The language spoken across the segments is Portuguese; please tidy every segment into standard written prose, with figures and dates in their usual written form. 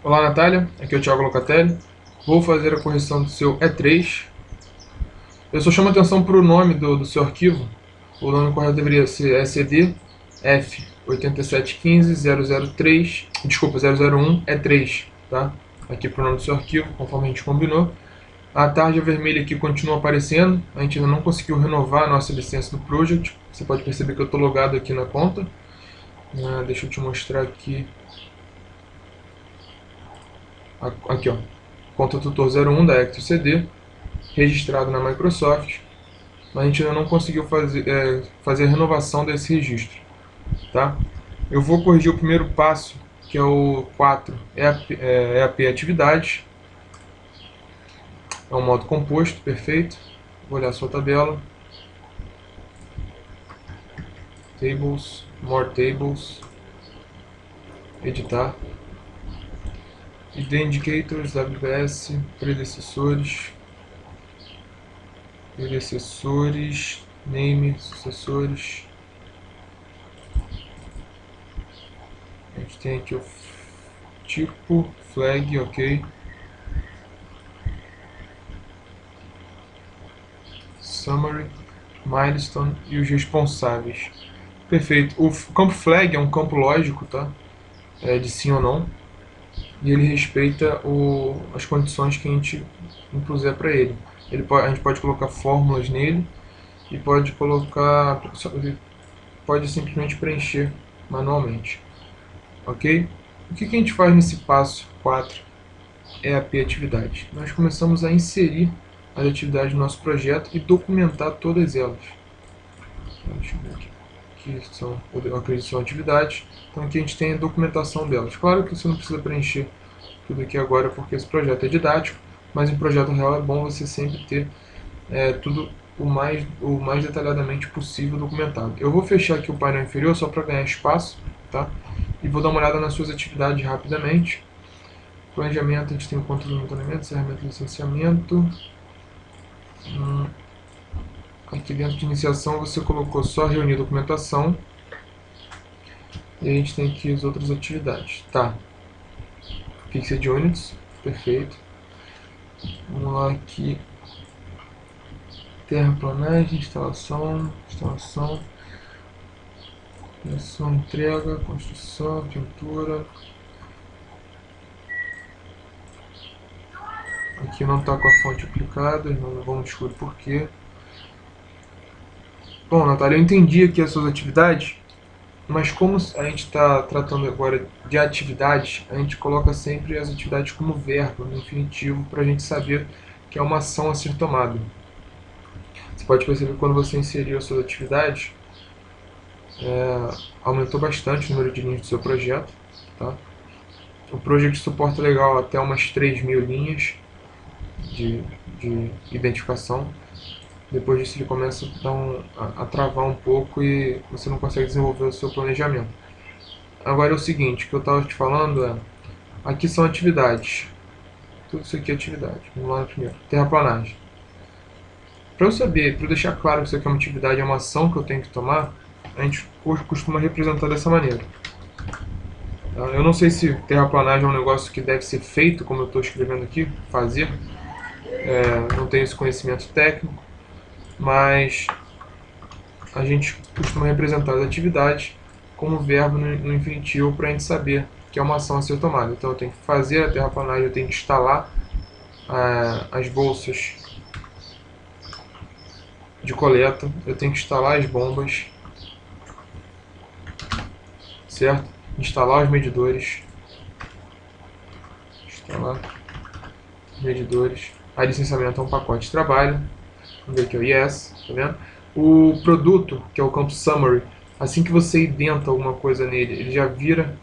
Olá, Natália. Aqui é o Thiago Locatelli. Vou fazer a correção do seu E3. Eu só chamo atenção para o nome do seu arquivo. O nome correto deveria ser SCD F8715.003, desculpa, 001 E3, tá? Aqui para o nome do seu arquivo, conforme a gente combinou. A tarja vermelha aqui continua aparecendo. A gente ainda não conseguiu renovar a nossa licença do Project. Você pode perceber que eu estou logado aqui na conta. Deixa eu te mostrar aqui. Aqui, ó. Conta tutor 01 da ActiveCD, registrado na Microsoft, mas a gente ainda não conseguiu fazer a renovação desse registro. Tá? Eu vou corrigir o primeiro passo, que é o 4, EAP Atividades. É um modo composto, perfeito. Vou olhar a sua tabela. Tables, More Tables, editar. ID Indicators, AWS, predecessores, name, sucessores. A gente tem aqui o tipo, flag, ok. Summary, milestone e os responsáveis. Perfeito. O campo flag é um campo lógico, tá? De sim ou não. E ele respeita as condições que a gente impuser para ele. A gente pode colocar fórmulas nele e pode colocar, pode simplesmente preencher manualmente, ok? O que a gente faz nesse passo 4? É a atividade. Nós começamos a inserir as atividades do nosso projeto e documentar todas elas. Deixa eu ver aqui. Eu acredito que são atividades. Então aqui a gente tem a documentação delas. Claro que você não precisa preencher tudo aqui agora porque esse projeto é didático, mas em projeto real é bom você sempre ter tudo o mais detalhadamente possível documentado. Eu vou fechar aqui o painel inferior só para ganhar espaço, tá? E vou dar uma olhada nas suas atividades rapidamente. Planejamento, a gente tem o controle do monitoramento, encerramento do licenciamento. Aqui dentro de iniciação você colocou só reunir documentação. E a gente tem aqui as outras atividades. Tá. Fixed Units, perfeito. Vamos lá aqui. Terraplanagem, instalação, entrega, construção, pintura. Aqui não está com a fonte aplicada, não vamos descobrir porquê. Bom, Natália, eu entendi aqui as suas atividades, mas como a gente está tratando agora de atividades, a gente coloca sempre as atividades como verbo, no infinitivo, para a gente saber que é uma ação a ser tomada. Você pode perceber que quando você inseriu as suas atividades, aumentou bastante o número de linhas do seu projeto. Tá? O Project suporta legal até umas 3.000 linhas de identificação. Depois disso ele começa então, a travar um pouco e você não consegue desenvolver o seu planejamento. Agora é o seguinte, o que eu estava te falando aqui são atividades. Tudo isso aqui é atividade. Vamos lá no primeiro. Terraplanagem. Para eu saber, para eu deixar claro que isso aqui é uma atividade, é uma ação que eu tenho que tomar, a gente costuma representar dessa maneira. Eu não sei se terraplanagem é um negócio que deve ser feito, como eu estou escrevendo aqui, fazer. Não tenho esse conhecimento técnico, mas a gente costuma representar as atividades como verbo no infinitivo para a gente saber que é uma ação a ser tomada. Então eu tenho que fazer a terraplanagem, eu tenho que instalar as bolsas de coleta, eu tenho que instalar as bombas, certo? Instalar os medidores, A licenciamento é um pacote de trabalho. Vamos ver aqui o Yes, tá vendo? O produto, que é o campo Summary, assim que você identa alguma coisa nele, ele já vira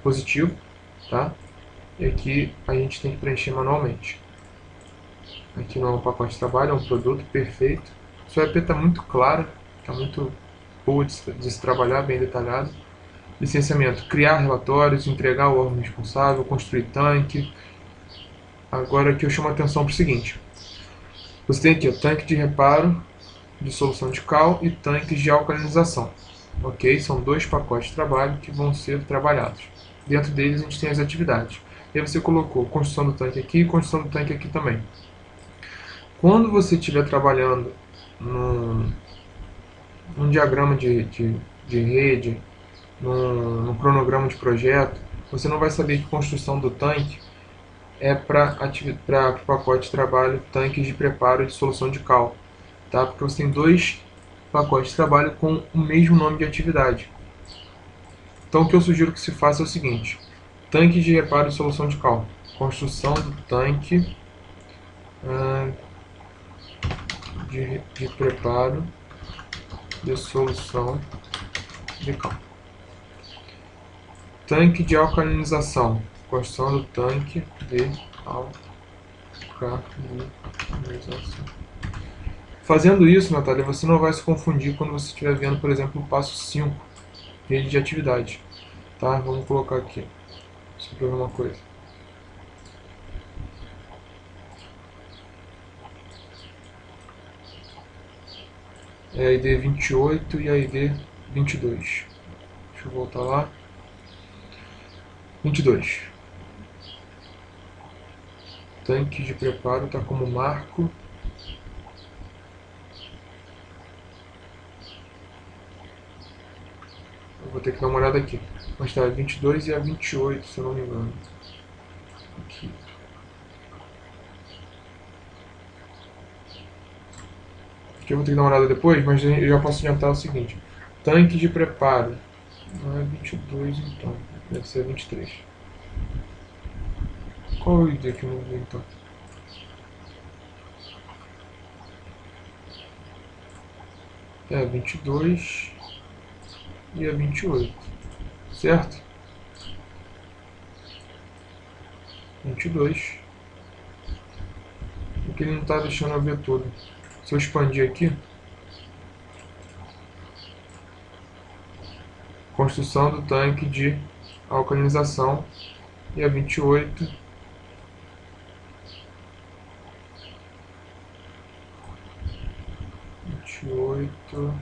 positivo, tá? E aqui a gente tem que preencher manualmente. Aqui não é um pacote de trabalho, é um produto perfeito. Sua EP está muito clara, está muito boa de se trabalhar, bem detalhado. Licenciamento, criar relatórios, entregar ao órgão responsável, construir tanque. Agora aqui eu chamo a atenção para o seguinte. Você tem aqui o tanque de reparo, de solução de cal e tanques de alcalinização. Ok? São dois pacotes de trabalho que vão ser trabalhados. Dentro deles a gente tem as atividades. E aí você colocou construção do tanque aqui e construção do tanque aqui também. Quando você estiver trabalhando num diagrama de rede, num cronograma de projeto, você não vai saber que construção do tanque é para o pacote de trabalho tanques de preparo de solução de cal, tá? Porque você tem dois pacotes de trabalho com o mesmo nome de atividade. Então o que eu sugiro que se faça é o seguinte: tanque de reparo de solução de cal, construção do tanque de preparo de solução de cal. Tanque de alcalinização, construção do tanque de alcalinização. Fazendo isso, Natália, você não vai se confundir quando você estiver vendo, por exemplo, o passo 5, rede de atividade. Tá? Vamos colocar aqui, só para ver uma coisa. É a ID 28 e a ID 22. Deixa eu voltar lá. 22. Tanque de preparo está como marco. Eu vou ter que dar uma olhada aqui. Mas está a 22 e a 28, se eu não me engano. Aqui. Aqui eu vou ter que dar uma olhada depois, mas eu já posso adiantar o seguinte. Tanque de preparo. Não é 22 então. Deve ser 23. Qual é o ID que eu não vi então? É 22 e a 28, certo? 22. Porque ele não está deixando eu ver tudo. Se eu expandir aqui, construção do tanque de alcalinização e a 28. 28.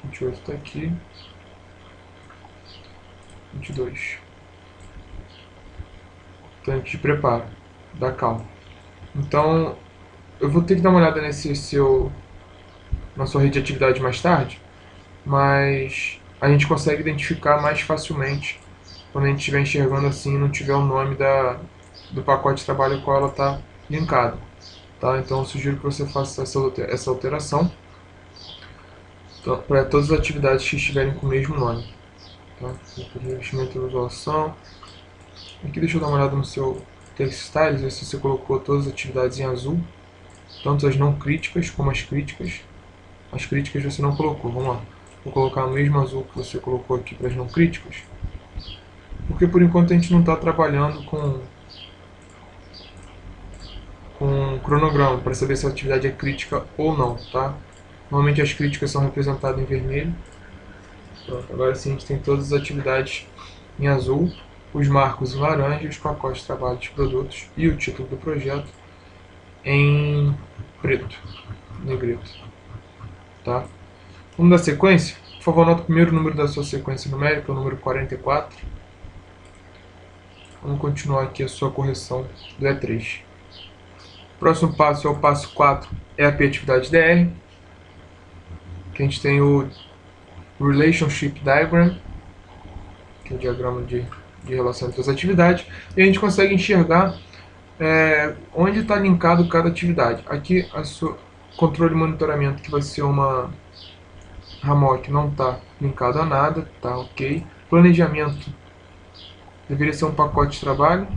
28 está aqui. 22. Tanque de preparo da cal. Então, eu vou ter que dar uma olhada na sua rede de atividade mais tarde, mas a gente consegue identificar mais facilmente quando a gente estiver enxergando assim e não tiver o nome do pacote de trabalho ao qual ela está linkada. Tá? Então eu sugiro que você faça essa alteração para todas as atividades que estiverem com o mesmo nome. Tá? Investimento e resolução. Aqui deixa eu dar uma olhada no seu TextStyles, ver se você colocou todas as atividades em azul, tanto as não críticas como as críticas. As críticas você não colocou, vamos lá. Vou colocar o mesmo azul que você colocou aqui para as não críticas, porque por enquanto a gente não está trabalhando com cronograma para saber se a atividade é crítica ou não, tá? Normalmente as críticas são representadas em vermelho. Pronto, agora sim a gente tem todas as atividades em azul, os marcos em laranja, os pacotes de trabalho de produtos e o título do projeto em preto, negrito, tá? Vamos dar sequência? Por favor, anota o primeiro número da sua sequência numérica, o número 44. Vamos continuar aqui a sua correção do E3. O próximo passo é o passo 4, é a atividade DR, que a gente tem o Relationship Diagram, que é o diagrama de relação entre as atividades, e a gente consegue enxergar onde está linkado cada atividade. Aqui, controle e monitoramento, que vai ser uma RAMOC, não está linkado a nada, tá ok. Planejamento deveria ser um pacote de trabalho,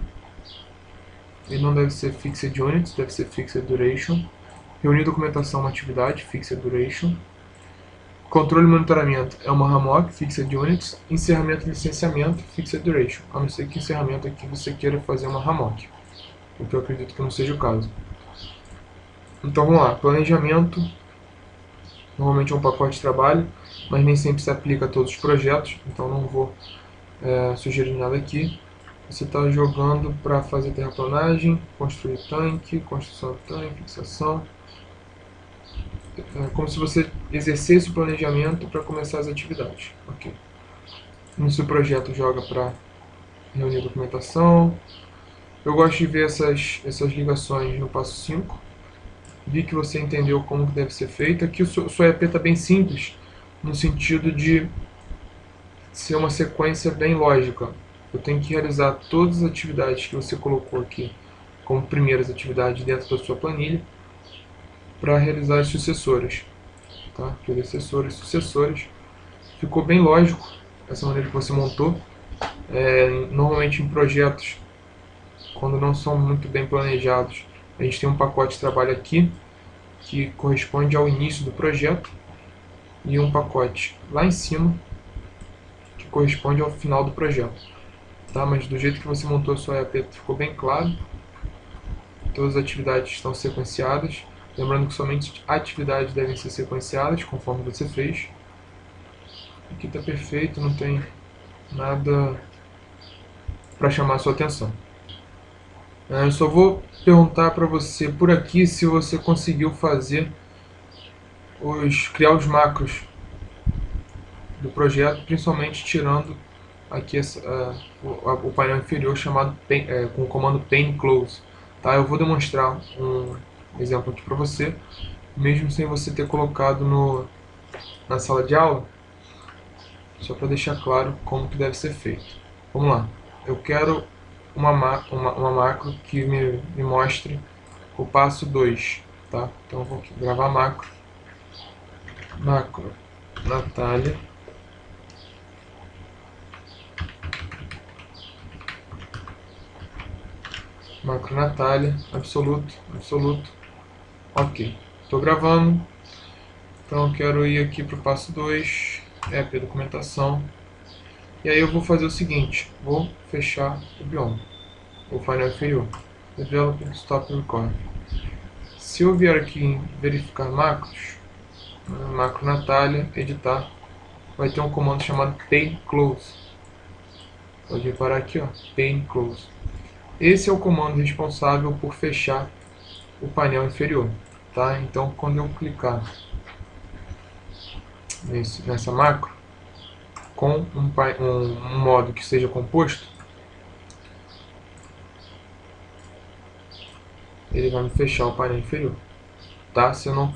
ele não deve ser Fixed Units, deve ser Fixed Duration. Reunir documentação, uma atividade, Fixed Duration. Controle e monitoramento é uma RAMOC, Fixed Units. Encerramento e licenciamento, Fixed Duration. A não ser que encerramento aqui você queira fazer uma RAMOC, o que eu acredito que não seja o caso. Então vamos lá, planejamento normalmente é um pacote de trabalho, mas nem sempre se aplica a todos os projetos, então não vou sugerir nada aqui. Você está jogando para fazer terraplanagem, construir tanque, construção de tanque, fixação. É como se você exercesse o planejamento para começar as atividades. Okay. No seu projeto joga para reunir documentação. Eu gosto de ver essas ligações no passo 5. Vi que você entendeu como que deve ser feito. Aqui o seu EP está bem simples, no sentido de ser uma sequência bem lógica. Eu tenho que realizar todas as atividades que você colocou aqui como primeiras atividades dentro da sua planilha para realizar as sucessoras. Tá? Predecessores, sucessores. Ficou bem lógico essa maneira que você montou. Normalmente em projetos, quando não são muito bem planejados, a gente tem um pacote de trabalho aqui que corresponde ao início do projeto e um pacote lá em cima que corresponde ao final do projeto. Tá? Mas do jeito que você montou a sua EAP ficou bem claro. Todas as atividades estão sequenciadas. Lembrando que somente atividades devem ser sequenciadas conforme você fez. Aqui está perfeito, não tem nada para chamar a sua atenção. Eu só vou perguntar para você por aqui se você conseguiu criar os macros do projeto, principalmente tirando aqui o painel inferior chamado com o comando pane close. Tá? Eu vou demonstrar um exemplo aqui para você, mesmo sem você ter colocado na sala de aula, só para deixar claro como que deve ser feito. Vamos lá. Eu quero uma macro que me mostre o passo 2. Tá? Então eu vou aqui, gravar macro Natália. Macro Natália, absoluto. Ok, estou gravando. Então eu quero ir aqui para o passo 2, EP documentação. E aí eu vou fazer o seguinte, vou fechar o bioma, o painel inferior. Develop, stop record. Se eu vier aqui em verificar macros, macro Natália, editar, vai ter um comando chamado pane close. Pode reparar aqui, ó, pane close. Esse é o comando responsável por fechar o painel inferior. Tá? Então quando eu clicar nessa macro, com um modo que seja composto, ele vai me fechar o painel inferior. Tá? Se eu não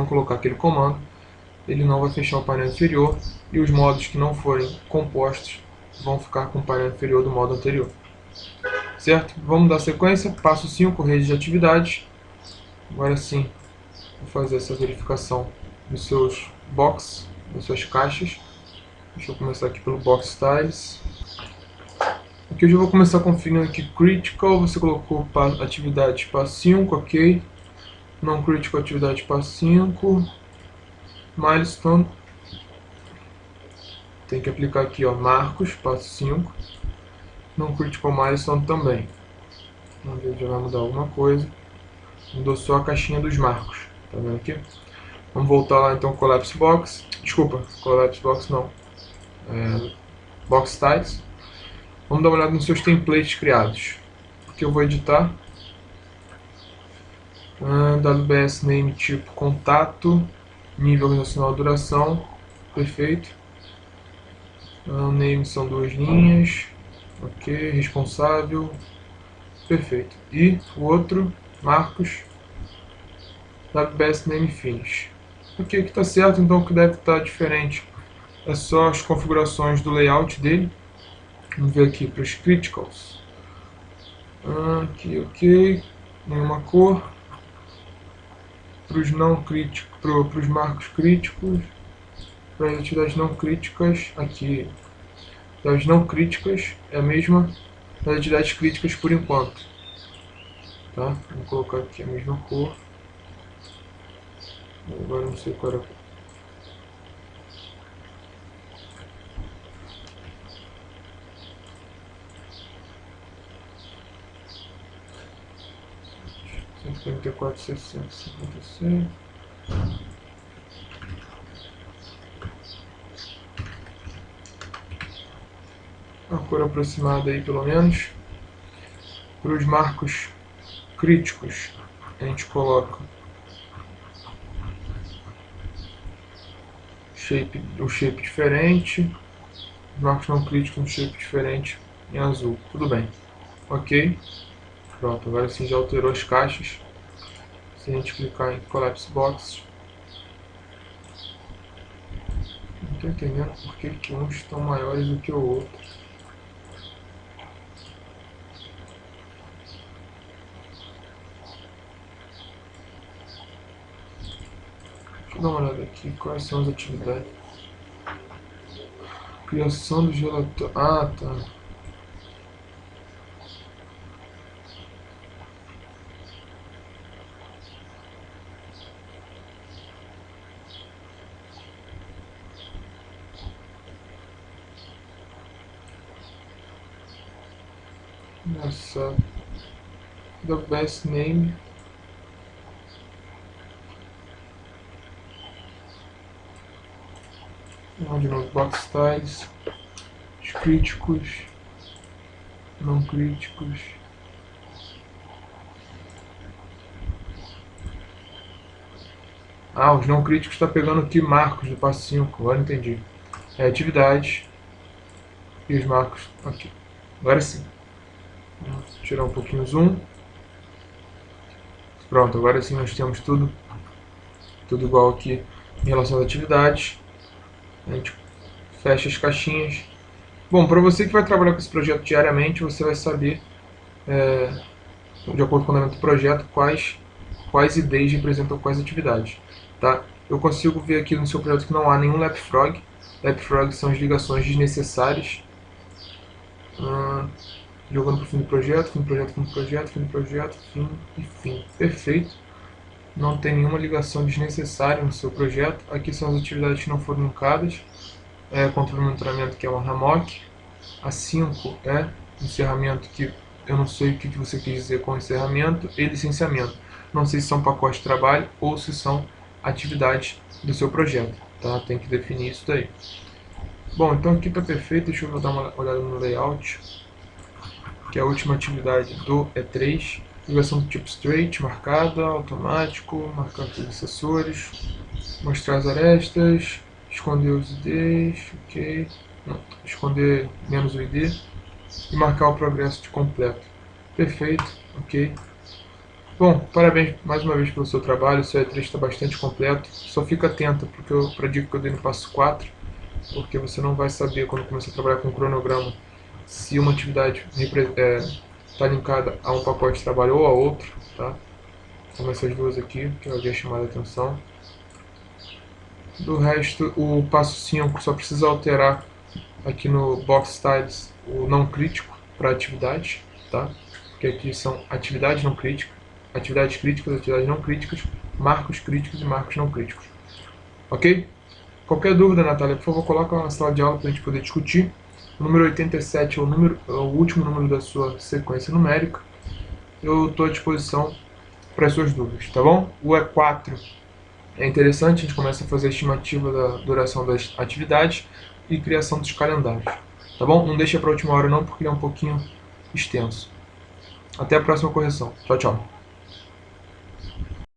colocar aquele comando, ele não vai fechar o painel inferior e os modos que não forem compostos vão ficar com o painel inferior do modo anterior. Certo? Vamos dar sequência. Passo 5, rede de atividades. Agora sim, vou fazer essa verificação dos seus box, das suas caixas. Deixa eu começar aqui pelo Box Styles. Aqui eu já vou começar configurando aqui Critical. Você colocou atividade passo 5, ok. Não Critical, atividade passo 5. Milestone. Tem que aplicar aqui, ó, marcos, passo 5. Não Critical Milestone também. Vamos ver se já vai mudar alguma coisa. Mudou só a caixinha dos marcos. Tá vendo aqui? Vamos voltar lá então, Collapse Box. Desculpa, Collapse Box não. Box Styles. Vamos dar uma olhada nos seus templates criados. Aqui eu vou editar. WBS name tipo contato. Nível organizacional duração. Perfeito. Name são 2 linhas. Ok. Responsável. Perfeito. E o outro, marcos. WBS name finish. Ok, aqui está certo, então o que deve estar diferente é só as configurações do layout dele. Vamos ver aqui para os criticals. Aqui, ok. Nenhuma cor. Para os não críticos, para os marcos críticos. Para as atividades não críticas, aqui. Das não críticas é a mesma das atividades críticas por enquanto. Tá? Vou colocar aqui a mesma cor. Agora não sei qual era a cor. R$ 144.656. A cor aproximada aí pelo menos. Para os marcos críticos a gente coloca o shape diferente. Os marcos não críticos um shape diferente em azul. Tudo bem. Ok. Pronto, agora sim já alterou as caixas. Se a gente clicar em Collapse Box, não estou entendendo por que uns estão maiores do que o outro. Deixa eu dar uma olhada aqui, quais são as atividades. Criação dos relatórios. Ah, tá. Nossa. The best name. De novo, box styles. Os críticos. Não críticos. Ah, os não críticos está pegando aqui marcos do passo 5. Agora entendi. É atividades. E os marcos aqui. Agora sim. Vamos tirar um pouquinho o zoom. Pronto, agora sim nós temos tudo igual aqui em relação às atividades. A gente fecha as caixinhas. Bom, para você que vai trabalhar com esse projeto diariamente, você vai saber, de acordo com o andamento do projeto, quais IDs representam quais atividades. Tá? Eu consigo ver aqui no seu projeto que não há nenhum leapfrog. Leapfrog são as ligações desnecessárias. Jogando para o fim do projeto, fim do projeto, fim do projeto, fim do projeto, fim e fim. Perfeito. Não tem nenhuma ligação desnecessária no seu projeto. Aqui são as atividades que não foram linkadas. Controle de monitoramento, que é uma Hammock. A 5 é encerramento, que eu não sei o que você quis dizer com encerramento, e licenciamento. Não sei se são pacotes de trabalho ou se são atividades do seu projeto. Tá? Tem que definir isso daí. Bom, então aqui está perfeito. Deixa eu dar uma olhada no layout, que é a última atividade do E3. Ligação do tipo straight, marcada, automático, marcar os acessórios, mostrar as arestas, esconder os IDs, ok, não, esconder menos o ID e marcar o progresso de completo. Perfeito, ok. Bom, parabéns mais uma vez pelo seu trabalho, o seu E3 está bastante completo. Só fica atento para a dica que eu dei no passo 4, porque você não vai saber quando começar a trabalhar com cronograma se uma atividade está linkada a um pacote de trabalho ou a outro, tá? Como essas duas aqui, que eu havia chamado a atenção. Do resto, o passo 5 só precisa alterar aqui no Box Styles o não crítico para atividades, tá? Porque aqui são atividades não críticas, atividades críticas, atividades não críticas, marcos críticos e marcos não críticos. Ok? Qualquer dúvida, Natália, por favor, coloca na sala de aula para a gente poder discutir. O número 87 é o último número da sua sequência numérica. Eu estou à disposição para as suas dúvidas, tá bom? O E4 é interessante, a gente começa a fazer a estimativa da duração das atividades e criação dos calendários, tá bom? Não deixa para a última hora não, porque ele é um pouquinho extenso. Até a próxima correção. Tchau, tchau.